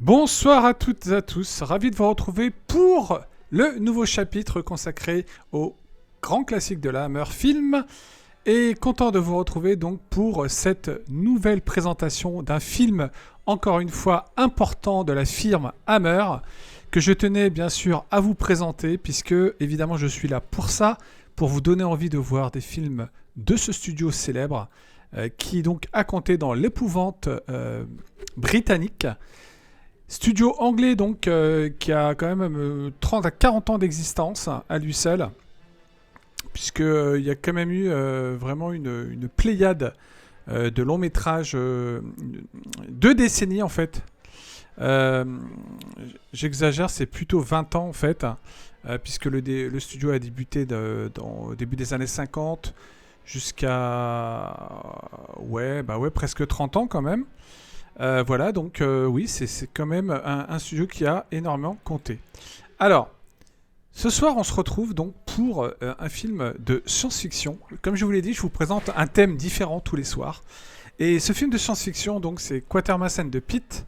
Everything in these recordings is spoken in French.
Bonsoir à toutes et à tous, ravi de vous retrouver pour le nouveau chapitre consacré au grand classique de la Hammer Film et content de vous retrouver donc pour cette nouvelle présentation d'un film encore une fois important de la firme Hammer que je tenais bien sûr à vous présenter puisque évidemment je suis là pour ça, pour vous donner envie de voir des films de ce studio célèbre qui donc a compté dans l'épouvante britannique. Studio anglais donc qui a quand même 30 à 40 ans d'existence à lui seul, puisque il y a quand même eu vraiment une pléiade de longs métrages, 2 décennies en fait. Euh, J'exagère, c'est plutôt 20 ans en fait, puisque le studio a débuté au début des années 50 jusqu'à presque 30 ans quand même. Voilà, donc oui, c'est quand même un studio qui a énormément compté. Alors, ce soir, on se retrouve donc pour un film de science-fiction. Comme je vous l'ai dit, je vous présente un thème différent tous les soirs. Et ce film de science-fiction, donc, c'est Quatermass and the Pit,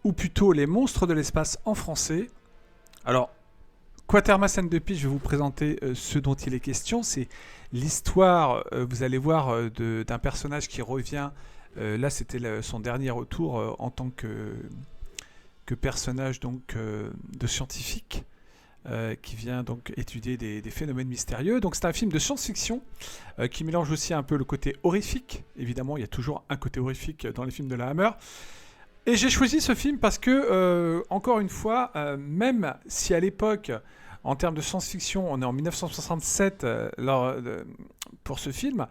ou plutôt Les Monstres de l'espace en français. Alors, Quatermass and the Pit, je vais vous présenter ce dont il est question. C'est l'histoire, vous allez voir, d'un personnage qui revient. Là, c'était son dernier retour en tant que personnage donc, de scientifique qui vient donc étudier des phénomènes mystérieux. Donc c'est un film de science-fiction qui mélange aussi un peu le côté horrifique. Évidemment, il y a toujours un côté horrifique dans les films de la Hammer. Et j'ai choisi ce film parce que, encore une fois, même si à l'époque, en termes de science-fiction, on est en 1967 pour ce film,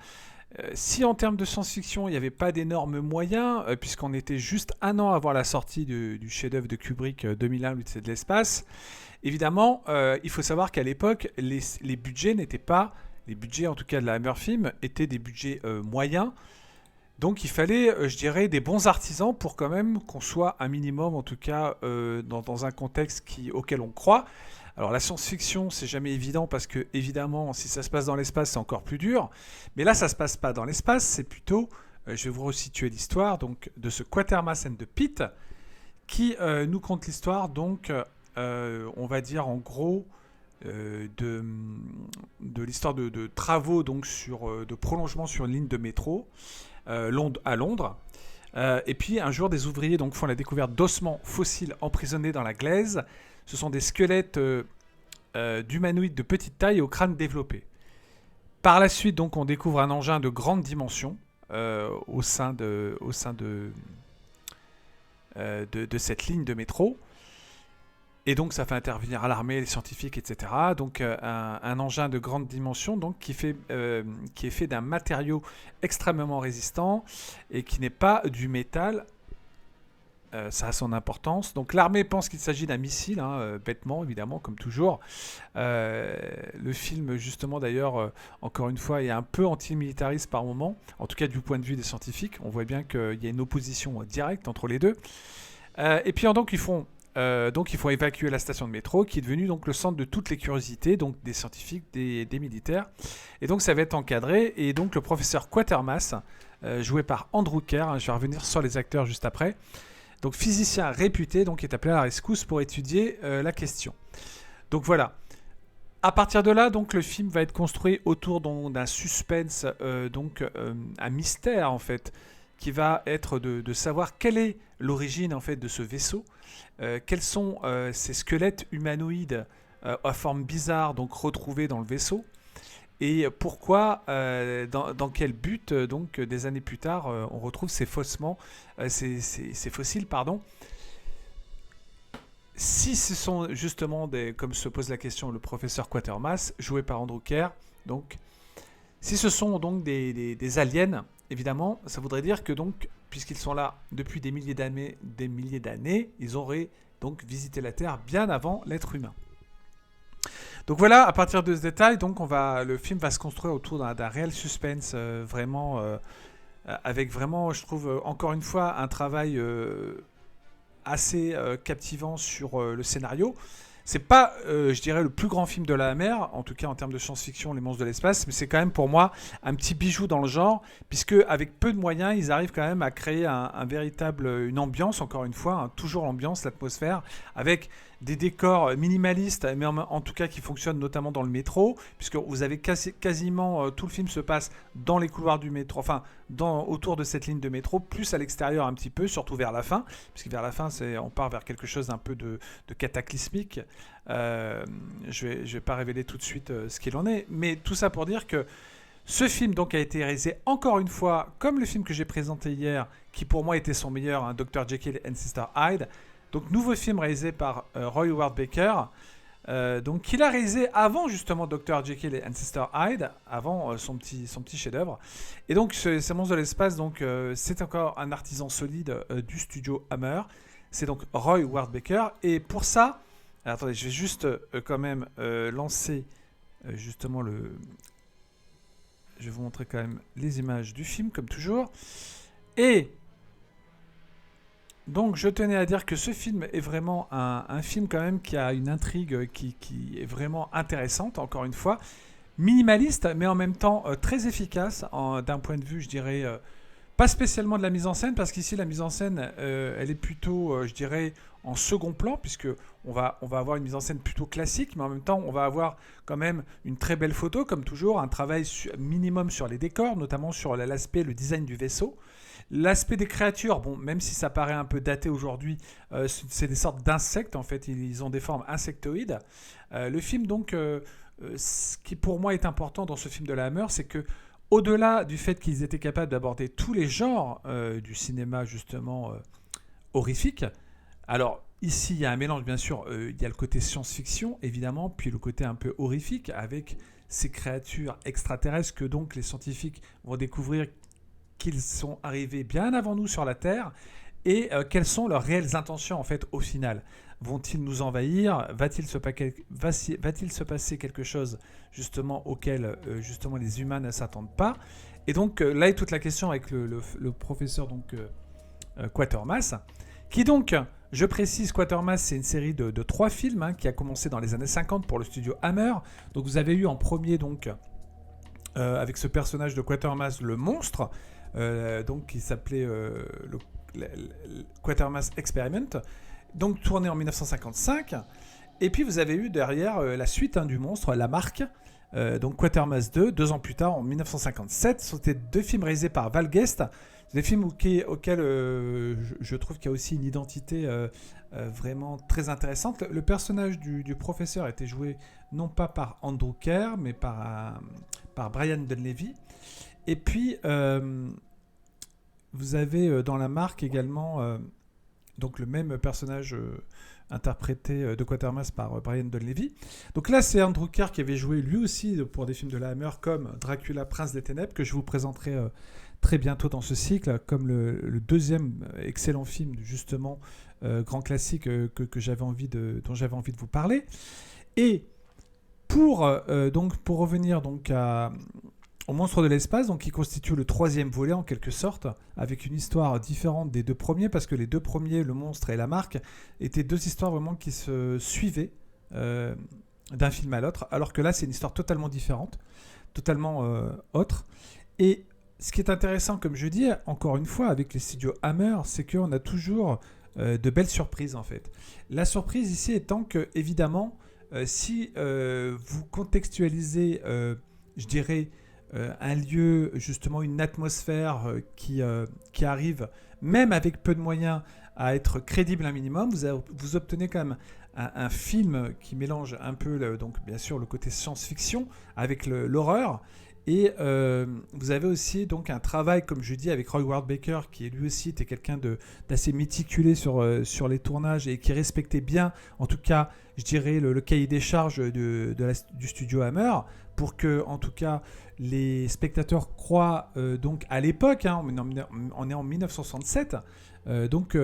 si en termes de science-fiction, il n'y avait pas d'énormes moyens, puisqu'on était juste un an avant la sortie du chef-d'œuvre de Kubrick 2001, l'Odyssée de l'espace, évidemment, il faut savoir qu'à l'époque, les budgets n'étaient pas, les budgets en tout cas de la Hammer Film, étaient des budgets moyens. Donc il fallait, je dirais, des bons artisans pour quand même qu'on soit un minimum, en tout cas, dans un contexte auquel on croit. Alors la science-fiction, c'est jamais évident parce que, évidemment, si ça se passe dans l'espace, c'est encore plus dur. Mais là, ça se passe pas dans l'espace, c'est plutôt, je vais vous resituer l'histoire donc, de ce Quatermass and the Pit qui nous conte l'histoire, donc, on va dire en gros, de l'histoire de travaux donc, de prolongement sur une ligne de métro à Londres. Et puis un jour, des ouvriers donc, font la découverte d'ossements fossiles emprisonnés dans la glaise. Ce sont des squelettes d'humanoïdes de petite taille au crâne développé. Par la suite, donc, on découvre un engin de grande dimension au sein de cette ligne de métro. Et donc, ça fait intervenir l'armée, les scientifiques, etc. Donc, un engin de grande dimension donc, qui est fait d'un matériau extrêmement résistant et qui n'est pas du métal. Ça a son importance. Donc l'armée pense qu'il s'agit d'un missile, bêtement évidemment, comme toujours. Le film, justement, d'ailleurs, encore une fois, est un peu anti-militariste par moment, en tout cas du point de vue des scientifiques. On voit bien qu'il y a une opposition directe entre les deux. Et puis donc ils font évacuer la station de métro, qui est devenue donc le centre de toutes les curiosités, donc des scientifiques, des militaires. Et donc ça va être encadré. Et donc le professeur Quatermass, joué par Andrew Kerr, je vais revenir sur les acteurs juste après. Donc physicien réputé, donc est appelé à la rescousse pour étudier la question. Donc voilà. À partir de là, donc le film va être construit autour d'un suspense, un mystère en fait, qui va être de savoir quelle est l'origine en fait de ce vaisseau, quels sont ces squelettes humanoïdes à forme bizarre donc retrouvés dans le vaisseau. Et pourquoi, dans quel but, donc, des années plus tard, on retrouve ces fossiles, pardon. Si ce sont justement, comme se pose la question le professeur Quatermass, joué par Andrew Kerr, donc, si ce sont donc des aliens, évidemment, ça voudrait dire que, donc, puisqu'ils sont là depuis des milliers d'années, ils auraient donc visité la Terre bien avant l'être humain. Donc voilà, à partir de ce détail, donc le film va se construire autour d'un réel suspense, avec vraiment, je trouve, encore une fois, un travail assez captivant sur le scénario. c'est pas, je dirais, le plus grand film de la Hammer, en tout cas en termes de science-fiction, Les Monstres de l'espace, mais c'est quand même pour moi un petit bijou dans le genre, puisque avec peu de moyens, ils arrivent quand même à créer un véritable, une ambiance, encore une fois, hein, toujours l'ambiance, l'atmosphère, avec des décors minimalistes, mais en tout cas qui fonctionnent notamment dans le métro, puisque vous avez quasiment tout le film se passe dans les couloirs du métro, enfin autour de cette ligne de métro, plus à l'extérieur un petit peu, surtout vers la fin, puisque vers la fin, on part vers quelque chose d'un peu de cataclysmique. Je vais pas révéler tout de suite ce qu'il en est, mais tout ça pour dire que ce film donc a été réalisé encore une fois comme le film que j'ai présenté hier, qui pour moi était son meilleur, hein, Dr. Jekyll and Sister Hyde. Donc nouveau film réalisé par Roy Howard Baker, donc qu'il a réalisé avant justement Dr. Jekyll and Sister Hyde, avant son petit chef-d'œuvre. Et donc ce Monstres de l'espace, donc c'est encore un artisan solide du studio Hammer. C'est donc Roy Howard Baker. Et pour ça, alors, attendez, je vais juste quand même lancer justement le. Je vais vous montrer quand même les images du film comme toujours. Et donc je tenais à dire que ce film est vraiment un film quand même qui a une intrigue qui est vraiment intéressante, encore une fois, minimaliste mais en même temps très efficace d'un point de vue, je dirais, pas spécialement de la mise en scène, parce qu'ici la mise en scène elle est plutôt, je dirais, en second plan, puisque on va avoir une mise en scène plutôt classique, mais en même temps on va avoir quand même une très belle photo, comme toujours, un travail minimum sur les décors, notamment sur l'aspect, le design du vaisseau. L'aspect des créatures, bon, même si ça paraît un peu daté aujourd'hui, c'est des sortes d'insectes, en fait, ils ont des formes insectoïdes. Le film, donc, ce qui pour moi est important dans ce film de la Hammer, c'est que, au-delà du fait qu'ils étaient capables d'aborder tous les genres du cinéma, justement, horrifique, alors ici, il y a un mélange, bien sûr, il y a le côté science-fiction, évidemment, puis le côté un peu horrifique, avec ces créatures extraterrestres que donc les scientifiques vont découvrir qu'ils sont arrivés bien avant nous sur la Terre, et quelles sont leurs réelles intentions en fait au final. Vont-ils nous envahir? Va-t-il se passer quelque chose justement auquel justement les humains ne s'attendent pas? Et donc là est toute la question avec le professeur donc Quatermass, qui donc, je précise, Quatermass, c'est une série de 3 films hein, qui a commencé dans les années 50 pour le studio Hammer. Donc vous avez eu en premier donc avec ce personnage de Quatermass, le monstre, donc qui s'appelait le Quatermass Experiment, donc tourné en 1955. Et puis vous avez eu derrière la suite hein, du monstre, La Marque, donc Quatermass 2 ans plus tard, en 1957. C'était 2 films réalisés par Val Guest, des films auxquels je trouve qu'il y a aussi une identité vraiment très intéressante. Le personnage du professeur a été joué non pas par Andrew Kerr, mais par Brian Donlevy. Et puis, vous avez dans La Marque également donc le même personnage interprété de Quatermass par Brian Donlevy. Donc là, c'est Andrew Kerr qui avait joué lui aussi pour des films de la Hammer comme Dracula, Prince des Ténèbres, que je vous présenterai très bientôt dans ce cycle, comme le deuxième excellent film, justement, grand classique dont j'avais envie de vous parler. Et pour revenir donc au Monstre de l'espace, donc qui constitue le 3e volet en quelque sorte, avec une histoire différente des 2 premiers, parce que les 2 premiers, Le Monstre et La Marque, étaient 2 histoires vraiment qui se suivaient d'un film à l'autre, alors que là c'est une histoire totalement différente, totalement autre. Et ce qui est intéressant, comme je dis, encore une fois, avec les studios Hammer, c'est qu'on a toujours de belles surprises en fait. La surprise ici étant que, évidemment, si vous contextualisez, je dirais, un lieu, justement une atmosphère qui arrive, même avec peu de moyens, à être crédible un minimum, vous obtenez quand même un film qui mélange un peu, donc bien sûr, le côté science-fiction avec l'horreur. Et vous avez aussi donc un travail, comme je dis, avec Roy Howard Baker, qui lui aussi était quelqu'un d'assez méticulé sur les tournages et qui respectait bien, en tout cas, je dirais, le cahier des charges du studio Hammer, pour que, en tout cas, les spectateurs croient donc à l'époque, hein, on est en 1967, donc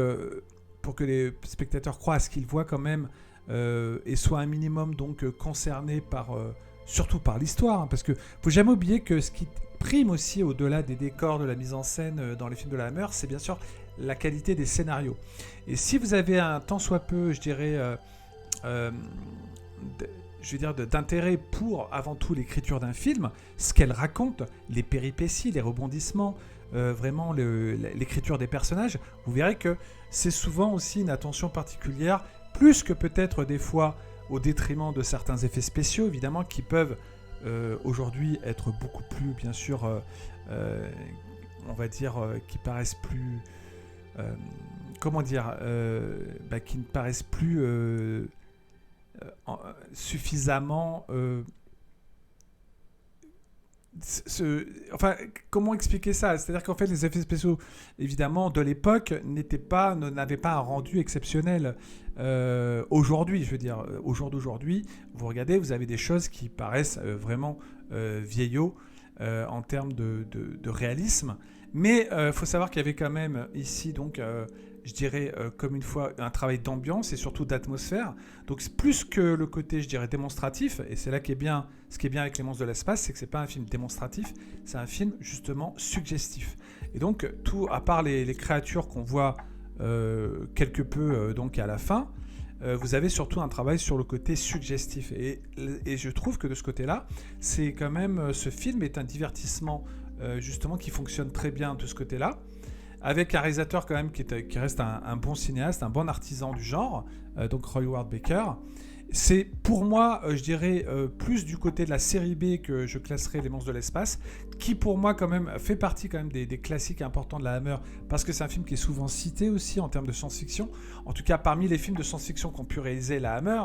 pour que les spectateurs croient à ce qu'ils voient quand même et soient un minimum donc concernés surtout par l'histoire, hein, parce que faut jamais oublier que ce qui prime aussi au-delà des décors, de la mise en scène dans les films de la Hammer, c'est bien sûr la qualité des scénarios. Et si vous avez un tant soit peu, je dirais, euh, je veux dire, d'intérêt pour, avant tout, l'écriture d'un film, ce qu'elle raconte, les péripéties, les rebondissements, vraiment l'écriture des personnages, vous verrez que c'est souvent aussi une attention particulière, plus que peut-être des fois au détriment de certains effets spéciaux, évidemment, qui peuvent aujourd'hui être beaucoup plus, bien sûr, on va dire, qui paraissent plus... comment dire qui ne paraissent plus suffisamment enfin, comment expliquer ça? C'est-à-dire qu'en fait, les effets spéciaux, évidemment, de l'époque, n'avaient pas un rendu exceptionnel. Aujourd'hui, je veux dire, au jour d'aujourd'hui, vous regardez, vous avez des choses qui paraissent vraiment vieillots en termes de réalisme. Mais il faut savoir qu'il y avait quand même ici, donc, je dirais, comme une fois, un travail d'ambiance et surtout d'atmosphère. Donc, plus que le côté, je dirais, démonstratif, et c'est là ce qui est bien avec Les Monstres de l'espace, c'est que c'est pas un film démonstratif, c'est un film justement suggestif. Et donc, tout, à part les créatures qu'on voit quelque peu donc à la fin, vous avez surtout un travail sur le côté suggestif. Et je trouve que de ce côté-là, c'est quand même, ce film est un divertissement justement qui fonctionne très bien de ce côté-là, avec un réalisateur quand même qui reste un bon cinéaste, un bon artisan du genre, donc Roy Ward Baker. C'est pour moi, je dirais, plus du côté de la série B que je classerais Les Monstres de l'espace, qui pour moi quand même fait partie quand même des classiques importants de la Hammer, parce que c'est un film qui est souvent cité aussi en termes de science-fiction. En tout cas, parmi les films de science-fiction qu'ont pu réaliser la Hammer,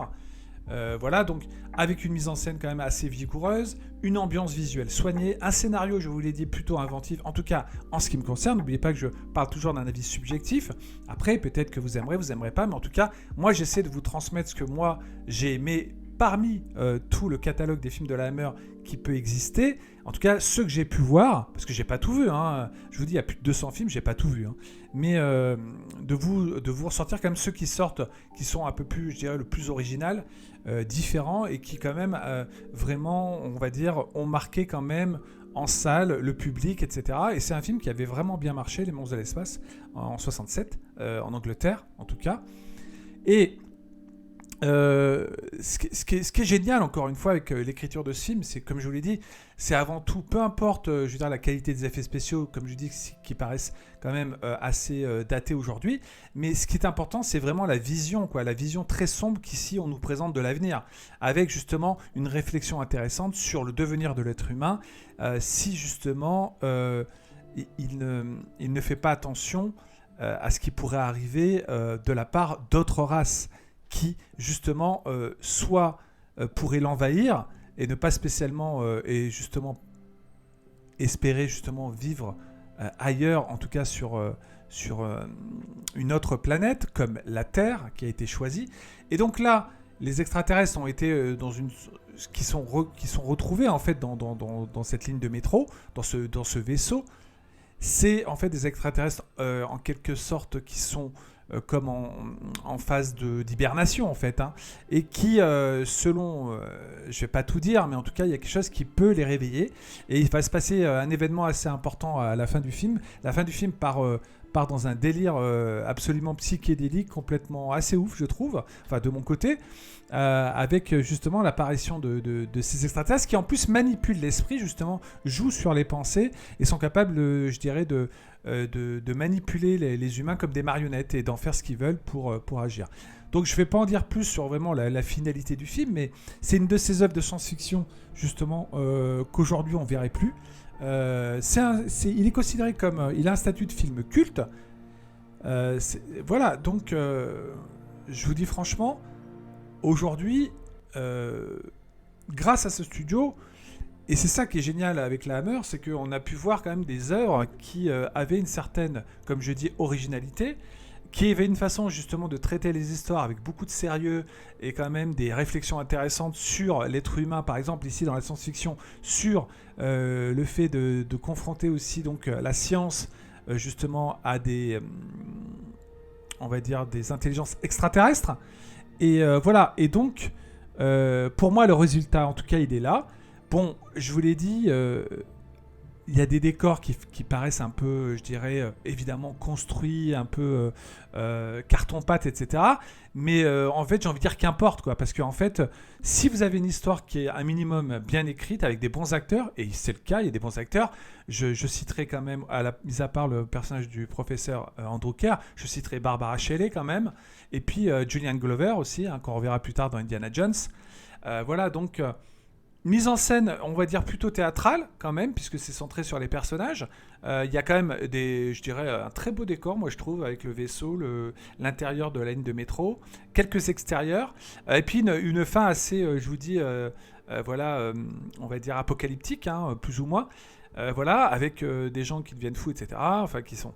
voilà, donc avec une mise en scène quand même assez vigoureuse, une ambiance visuelle soignée, un scénario, je vous l'ai dit, plutôt inventif, en tout cas en ce qui me concerne. N'oubliez pas que je parle toujours d'un avis subjectif. Après, peut-être que vous aimerez pas, mais en tout cas, moi j'essaie de vous transmettre ce que moi j'ai aimé parmi tout le catalogue des films de la Hammer qui peut exister. En tout cas, ceux que j'ai pu voir, parce que j'ai pas tout vu, hein, je vous dis, il y a plus de 200 films, j'ai pas tout vu, hein, mais de vous ressortir quand même ceux qui sortent, qui sont un peu plus, je dirais, le plus original, différents, et qui quand même vraiment, on va dire, ont marqué quand même en salle le public, etc. Et c'est un film qui avait vraiment bien marché, Les Monstres de l'espace, en 67, en Angleterre en tout cas. Et ce qui est génial, encore une fois, avec l'écriture de ce film, c'est, comme je vous l'ai dit, c'est avant tout, peu importe, je veux dire, la qualité des effets spéciaux, comme je dis, qui paraissent quand même assez datés aujourd'hui, mais ce qui est important, c'est vraiment la vision, quoi, la vision très sombre qu'ici on nous présente de l'avenir, avec justement une réflexion intéressante sur le devenir de l'être humain, si justement il ne fait pas attention à ce qui pourrait arriver de la part d'autres races, qui justement soit pourrait l'envahir et ne pas spécialement et justement espérer justement vivre ailleurs, en tout cas sur une autre planète comme la Terre qui a été choisie. Et donc là, les extraterrestres ont été qui sont retrouvés en fait dans cette ligne de métro, dans ce vaisseau. C'est en fait des extraterrestres en quelque sorte qui sont comme en phase d'hibernation en fait, hein, et qui, selon, je vais pas tout dire, mais en tout cas il y a quelque chose qui peut les réveiller, et il va se passer un événement assez important à la fin du film. La fin du film part dans un délire absolument psychédélique, complètement assez ouf, je trouve, enfin de mon côté, avec justement l'apparition de ces extraterrestres qui en plus manipulent l'esprit, justement, jouent sur les pensées et sont capables, je dirais, de manipuler les humains comme des marionnettes et d'en faire ce qu'ils veulent pour agir. Donc je ne vais pas en dire plus sur vraiment la finalité du film, mais c'est une de ces œuvres de science-fiction justement qu'aujourd'hui on ne verrait plus. Il est considéré comme... il a un statut de film culte. Voilà, donc je vous dis franchement, aujourd'hui, grâce à ce studio, et c'est ça qui est génial avec la Hammer, c'est qu'on a pu voir quand même des œuvres qui avaient une certaine, comme je dis, originalité, qui avait une façon justement de traiter les histoires avec beaucoup de sérieux et quand même des réflexions intéressantes sur l'être humain, par exemple ici dans la science-fiction, sur le fait de confronter aussi donc la science justement à des, on va dire, des intelligences extraterrestres. Et voilà, et donc pour moi le résultat en tout cas il est là. Bon, je vous l'ai dit, il y a des décors qui paraissent un peu, je dirais, évidemment construits, un peu carton-pâte, etc. Mais en fait, j'ai envie de dire qu'importe, quoi. Parce qu'en fait, si vous avez une histoire qui est un minimum bien écrite, avec des bons acteurs, et c'est le cas, il y a des bons acteurs, je citerai quand même, mis à part le personnage du professeur Andrew Kerr, je citerai Barbara Shelley quand même, et puis Julian Glover aussi, hein, qu'on reverra plus tard dans Indiana Jones. Voilà, donc... mise en scène, on va dire plutôt théâtrale quand même, puisque c'est centré sur les personnages. Il y a quand même je dirais, un très beau décor, moi je trouve, avec le vaisseau, l'intérieur de la ligne de métro, quelques extérieurs, et puis une fin assez, je vous dis, voilà, on va dire apocalyptique, hein, plus ou moins. Voilà, avec des gens qui deviennent fous, etc. Enfin, qui sont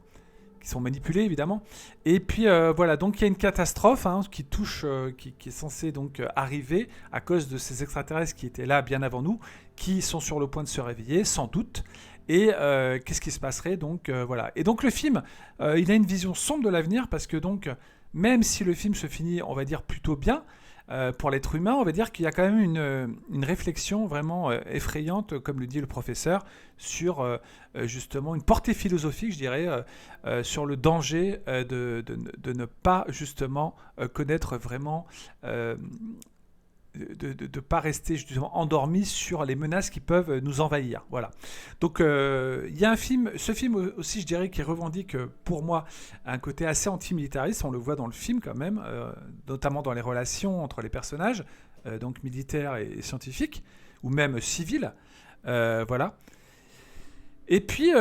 manipulés évidemment. Et puis voilà, donc il y a une catastrophe hein, qui touche, qui est censée donc arriver à cause de ces extraterrestres qui étaient là bien avant nous, qui sont sur le point de se réveiller, sans doute. Et qu'est-ce qui se passerait donc voilà. Et donc le film, il a une vision sombre de l'avenir parce que donc même si le film se finit, on va dire plutôt bien. Pour l'être humain, on va dire qu'il y a quand même une réflexion vraiment effrayante, comme le dit le professeur, sur justement une portée philosophique, je dirais, sur le danger de ne pas justement connaître vraiment, de ne pas rester justement endormi sur les menaces qui peuvent nous envahir. Voilà. Donc il y a ce film aussi, je dirais, qui revendique pour moi un côté assez antimilitariste. On le voit dans le film quand même, notamment dans les relations entre les personnages, donc militaires et scientifiques, ou même civils. Voilà. Et puis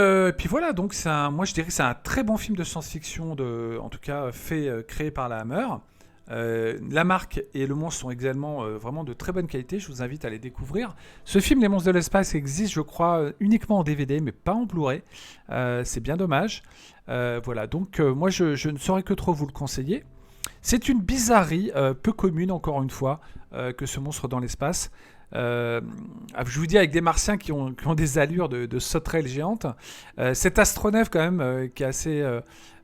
voilà, donc moi je dirais que c'est un très bon film de science-fiction, en tout cas créé par la Hammer. La marque et le monstre sont également vraiment de très bonne qualité. Je vous invite à les découvrir. Ce film, Les Monstres de l'Espace, existe, je crois, uniquement en DVD, mais pas en Blu-ray. C'est bien dommage. Voilà, donc moi, je ne saurais que trop vous le conseiller. C'est une bizarrerie peu commune, encore une fois, que ce monstre dans l'espace. Je vous dis avec des martiens qui ont des allures de sauterelles géantes. Cet astronef, quand même, qui est assez,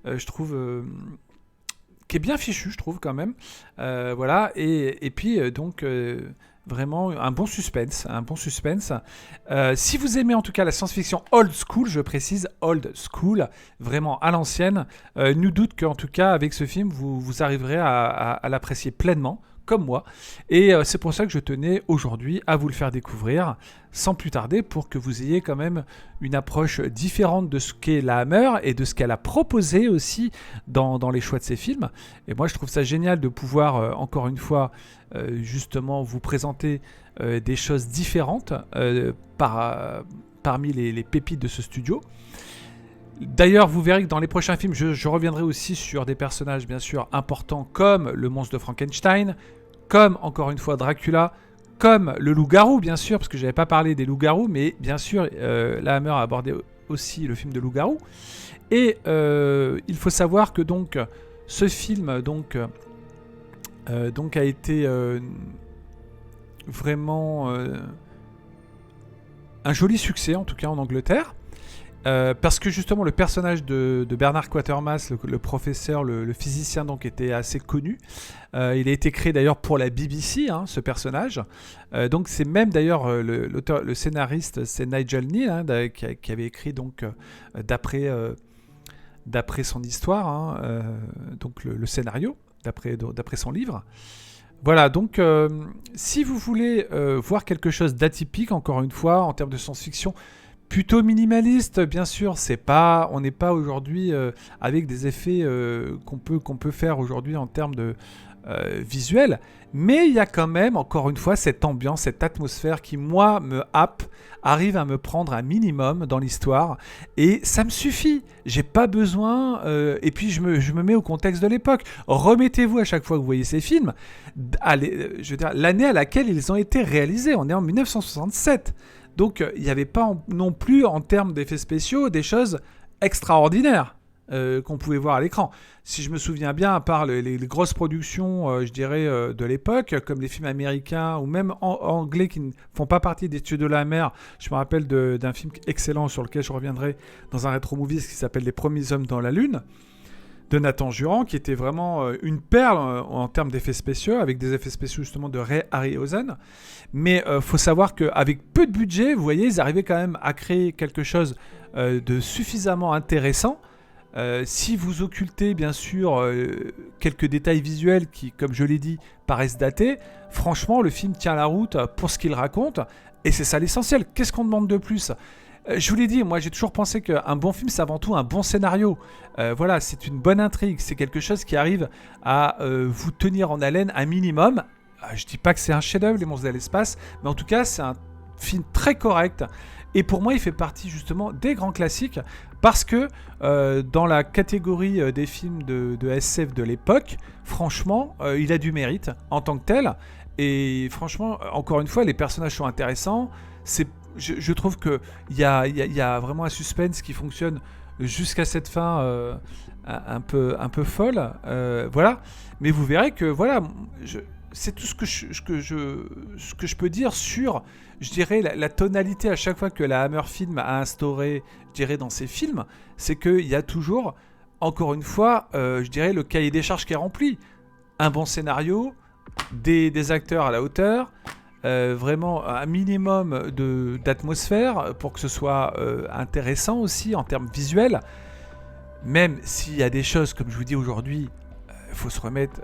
je trouve... qui est bien fichu, je trouve, quand même. Voilà, et puis, donc, vraiment, un bon suspense. Si vous aimez, en tout cas, la science-fiction old school, je précise, old school, vraiment à l'ancienne, nul doute qu'en tout cas, avec ce film, vous arriverez à l'apprécier pleinement, comme moi. Et c'est pour ça que je tenais aujourd'hui à vous le faire découvrir sans plus tarder pour que vous ayez quand même une approche différente de ce qu'est la Hammer et de ce qu'elle a proposé aussi dans les choix de ses films. Et moi je trouve ça génial de pouvoir encore une fois justement vous présenter des choses différentes parmi les pépites de ce studio. D'ailleurs, vous verrez que dans les prochains films, je reviendrai aussi sur des personnages bien sûr importants comme le monstre de Frankenstein, comme encore une fois Dracula, comme le loup-garou bien sûr, parce que je n'avais pas parlé des loups-garous, mais bien sûr la Hammer a abordé aussi le film de loup-garou. Et il faut savoir que donc ce film donc a été vraiment un joli succès en tout cas en Angleterre. Parce que justement le personnage de Bernard Quatermass, le professeur, le physicien donc était assez connu. Il a été créé d'ailleurs pour la BBC, hein, ce personnage. Donc c'est même d'ailleurs le scénariste, c'est Nigel Neal hein, qui avait écrit donc d'après son histoire, hein, donc le scénario d'après son livre. Voilà, donc si vous voulez voir quelque chose d'atypique, encore une fois, en termes de science-fiction, plutôt minimaliste, bien sûr, on n'est pas aujourd'hui avec des effets qu'on peut faire aujourd'hui en termes de visuel, mais il y a quand même, encore une fois, cette ambiance, cette atmosphère qui, moi, me happe, arrive à me prendre un minimum dans l'histoire, et ça me suffit. J'ai pas besoin, et puis je me mets au contexte de l'époque. Remettez-vous à chaque fois que vous voyez ces films, je veux dire, l'année à laquelle ils ont été réalisés, on est en 1967. Donc, il n'y avait pas non plus, en termes d'effets spéciaux, des choses extraordinaires qu'on pouvait voir à l'écran. Si je me souviens bien, à part les grosses productions, je dirais, de l'époque, comme les films américains ou même anglais qui ne font pas partie des studios de la mer, je me rappelle d'un film excellent sur lequel je reviendrai dans un rétro-movie qui s'appelle Les Premiers Hommes dans la Lune. de Nathan Jurand, qui était vraiment une perle en termes d'effets spéciaux, avec des effets spéciaux justement de Ray Harryhausen. Mais faut savoir qu'avec peu de budget, vous voyez, ils arrivaient quand même à créer quelque chose de suffisamment intéressant. Si vous occultez bien sûr quelques détails visuels qui, comme je l'ai dit, paraissent datés, franchement le film tient la route pour ce qu'il raconte, et c'est ça l'essentiel. Qu'est-ce qu'on demande de plus ? Je vous l'ai dit, moi j'ai toujours pensé qu'un bon film c'est avant tout un bon scénario. Voilà, c'est une bonne intrigue, c'est quelque chose qui arrive à vous tenir en haleine un minimum. Je dis pas que c'est un chef-d'œuvre, Les Monstres de l'espace, mais en tout cas c'est un film très correct. Et pour moi il fait partie justement des grands classiques, parce que dans la catégorie des films de SF de l'époque, franchement il a du mérite en tant que tel. Et franchement, encore une fois, les personnages sont intéressants. Je trouve qu'il y a vraiment un suspense qui fonctionne jusqu'à cette fin un peu folle. Voilà. Mais vous verrez que voilà, c'est tout ce que je peux dire sur, je dirais, la tonalité à chaque fois que la Hammer Film a instauré, je dirais, dans ses films. C'est qu'il y a toujours, encore une fois, je dirais, le cahier des charges qui est rempli. Un bon scénario, des acteurs à la hauteur, vraiment un minimum d'atmosphère pour que ce soit intéressant aussi en termes visuels. Même s'il y a des choses, comme je vous dis aujourd'hui, il faut se remettre,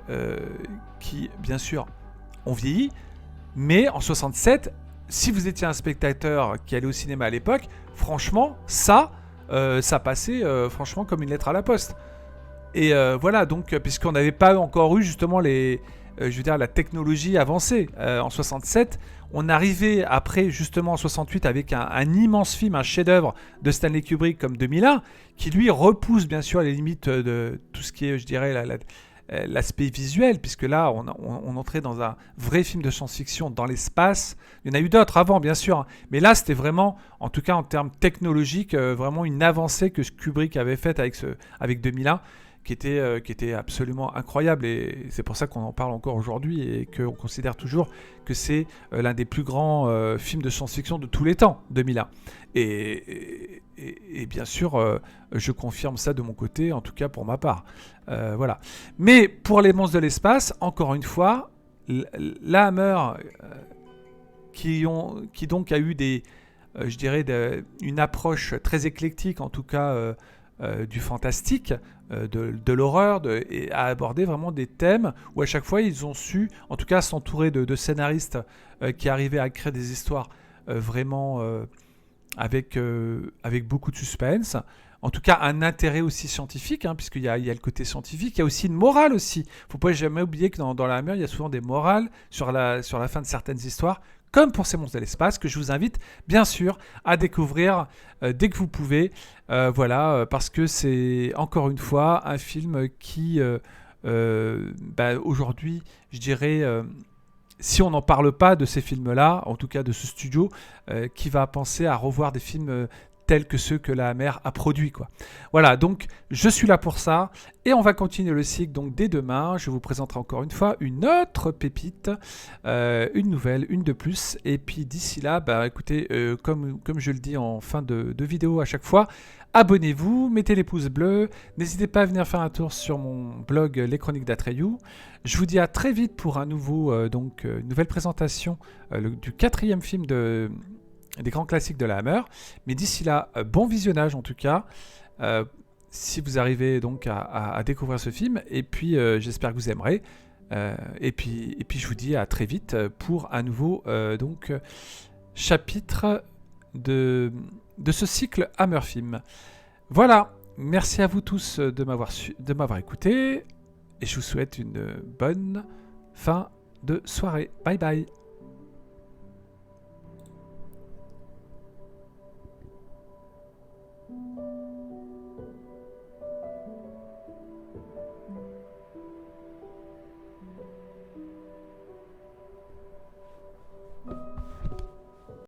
qui bien sûr ont vieilli, mais en 67, si vous étiez un spectateur qui allait au cinéma à l'époque, franchement, ça passait franchement comme une lettre à la poste. Et voilà, donc, puisqu'on n'avait pas encore eu justement la technologie avancée. En 67, on arrivait après, justement en 68, avec un immense film, un chef-d'œuvre de Stanley Kubrick comme 2001, qui lui repousse bien sûr les limites de tout ce qui est, je dirais, l'aspect visuel, puisque là, on entrait dans un vrai film de science-fiction dans l'espace. Il y en a eu d'autres avant, bien sûr, hein. Mais là, c'était vraiment, en tout cas en termes technologiques, vraiment une avancée que Kubrick avait faite avec 2001. Qui était absolument incroyable, et c'est pour ça qu'on en parle encore aujourd'hui et qu'on considère toujours que c'est l'un des plus grands films de science-fiction de tous les temps, 2001. Et bien sûr, je confirme ça de mon côté, en tout cas pour ma part. Voilà. Mais pour Les Monstres de l'espace, encore une fois, la Hammer, qui donc a eu je dirais une approche très éclectique, en tout cas du fantastique, de l'horreur, et à aborder vraiment des thèmes où à chaque fois ils ont su, en tout cas, s'entourer de scénaristes qui arrivaient à créer des histoires vraiment avec beaucoup de suspense. En tout cas, un intérêt aussi scientifique, hein, puisqu'il y a le côté scientifique. Il y a aussi une morale aussi. Il ne faut pas jamais oublier que dans la Hammer, il y a souvent des morales sur la fin de certaines histoires, comme pour ces Monstres de l'espace, que je vous invite bien sûr à découvrir dès que vous pouvez. Voilà, parce que c'est encore une fois un film qui, aujourd'hui, je dirais, si on n'en parle pas de ces films-là, en tout cas de ce studio, qui va penser à revoir des films tels que ceux que la Hammer a produits, quoi. Voilà, donc je suis là pour ça, et on va continuer le cycle. Donc dès demain, je vous présenterai encore une fois une autre pépite, une nouvelle, une de plus. Et puis d'ici là, écoutez, comme je le dis en fin de vidéo à chaque fois, abonnez-vous, mettez les pouces bleus, n'hésitez pas à venir faire un tour sur mon blog Les Chroniques d'Atreyu. Je vous dis à très vite pour une nouvelle présentation du 4e film des grands classiques de la Hammer. Mais d'ici là, bon visionnage en tout cas, si vous arrivez donc à découvrir ce film. Et puis j'espère que vous aimerez. Et puis je vous dis à très vite pour un nouveau chapitre de ce cycle Hammer Film. Voilà, merci à vous tous de m'avoir écouté, et je vous souhaite une bonne fin de soirée. Bye bye.